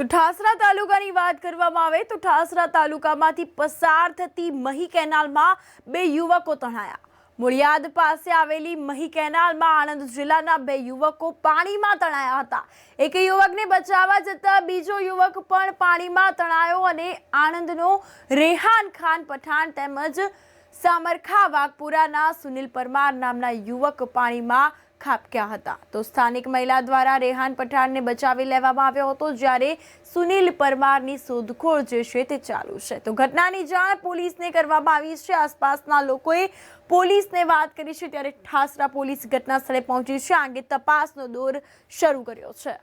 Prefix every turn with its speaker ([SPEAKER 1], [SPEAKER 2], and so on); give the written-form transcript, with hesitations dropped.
[SPEAKER 1] તો ઠાસરા તાલુકાની વાત કરવામાં આવે તો ઠાસરા તાલુકામાંથી પસાર થતી મહી કેનાલમાં બે યુવકો તણાયા। મૂળિયાદ પાસે આવેલી મહી કેનાલમાં આણંદ જિલ્લાના બે યુવકો પાણીમાં તણાયા હતા। એક યુવકને બચાવવા જતા બીજો યુવક પણ પાણીમાં તણાયો અને આણંદનો રેહાન ખાન પઠાણ તેમજ સામરખા વાઘપુરાના સુનિલ પરમાર નામના યુવક પાણીમાં ખાબક્યા હતા। તો સ્થાનિક મહિલા દ્વારા રેહાન પઠાણને બચાવી લેવામાં આવ્યો હતો, જ્યારે સુનિલ પરમારની શોધખોળ જે છે તે ચાલુ છે। તો ઘટનાની જાણ પોલીસને કરવામાં આવી છે। આસપાસના લોકોએ પોલીસને વાત કરી છે, ત્યારે ઠાસરા પોલીસ ઘટના સ્થળે પહોંચી છે। આ અંગે તપાસનો દોર શરૂ કર્યો છે।